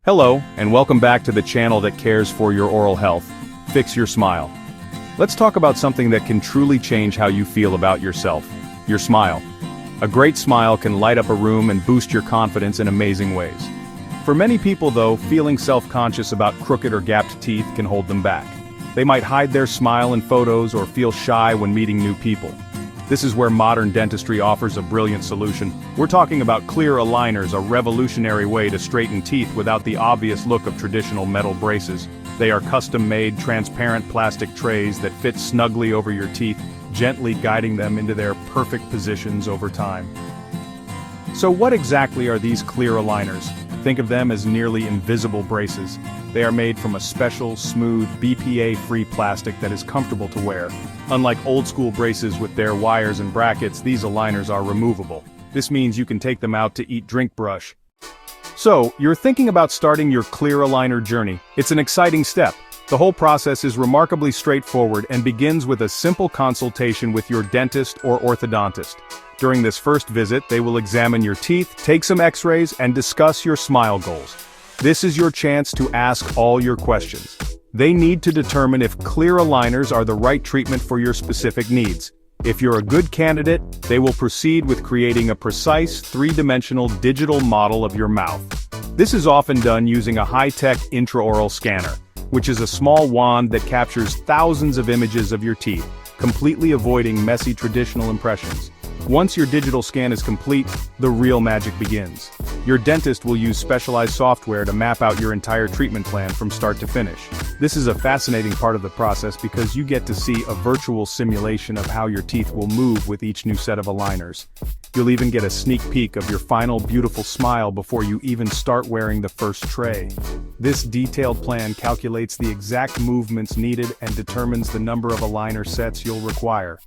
Hello, and welcome back to the channel that cares for your oral health. Fix your smile. Let's talk about something that can truly change how you feel about yourself. Your smile. A great smile can light up a room and boost your confidence in amazing ways. For many people though, feeling self-conscious about crooked or gapped teeth can hold them back. They might hide their smile in photos or feel shy when meeting new people. This is where modern dentistry offers a brilliant solution. We're talking about clear aligners, a revolutionary way to straighten teeth without the obvious look of traditional metal braces. They are custom-made, transparent plastic trays that fit snugly over your teeth, gently guiding them into their perfect positions over time. So what exactly are these clear aligners? Think of them as nearly invisible braces. They are made from a special, smooth, BPA-free plastic that is comfortable to wear. Unlike old-school braces with their wires and brackets, these aligners are removable. This means you can take them out to eat, drink, brush. So, you're thinking about starting your clear aligner journey. It's an exciting step. The whole process is remarkably straightforward and begins with a simple consultation with your dentist or orthodontist. During this first visit, they will examine your teeth, take some x-rays, and discuss your smile goals. This is your chance to ask all your questions. They need to determine if clear aligners are the right treatment for your specific needs. If you're a good candidate, they will proceed with creating a precise, three-dimensional digital model of your mouth. This is often done using a high-tech intraoral scanner, which is a small wand that captures thousands of images of your teeth, completely avoiding messy traditional impressions. Once your digital scan is complete, the real magic begins. Your dentist will use specialized software to map out your entire treatment plan from start to finish. This is a fascinating part of the process because you get to see a virtual simulation of how your teeth will move with each new set of aligners. You'll even get a sneak peek of your final beautiful smile before you even start wearing the first tray. This detailed plan calculates the exact movements needed and determines the number of aligner sets you'll require.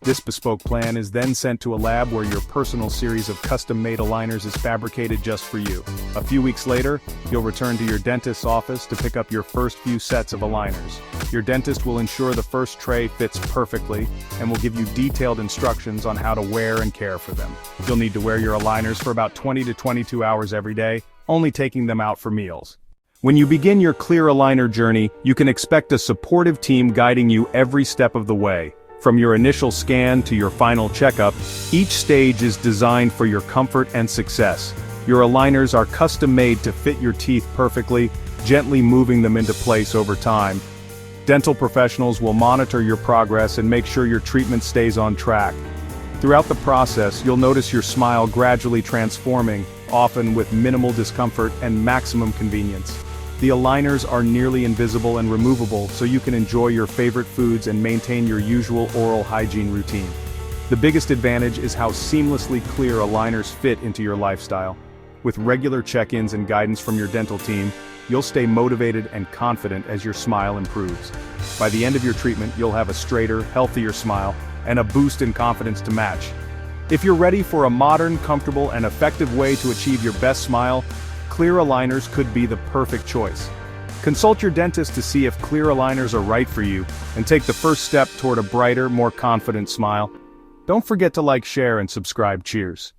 This bespoke plan is then sent to a lab where your personal series of custom-made aligners is fabricated just for you. A few weeks later, you'll return to your dentist's office to pick up your first few sets of aligners. Your dentist will ensure the first tray fits perfectly and will give you detailed instructions on how to wear and care for them. You'll need to wear your aligners for about 20 to 22 hours every day, only taking them out for meals. When you begin your clear aligner journey, you can expect a supportive team guiding you every step of the way. From your initial scan to your final checkup, each stage is designed for your comfort and success. Your aligners are custom-made to fit your teeth perfectly, gently moving them into place over time. Dental professionals will monitor your progress and make sure your treatment stays on track. Throughout the process, you'll notice your smile gradually transforming, often with minimal discomfort and maximum convenience. The aligners are nearly invisible and removable, so you can enjoy your favorite foods and maintain your usual oral hygiene routine. The biggest advantage is how seamlessly clear aligners fit into your lifestyle. With regular check-ins and guidance from your dental team, you'll stay motivated and confident as your smile improves. By the end of your treatment, you'll have a straighter, healthier smile, and a boost in confidence to match. If you're ready for a modern, comfortable, and effective way to achieve your best smile, clear aligners could be the perfect choice. Consult your dentist to see if clear aligners are right for you, and take the first step toward a brighter, more confident smile. Don't forget to like, share, and subscribe. Cheers.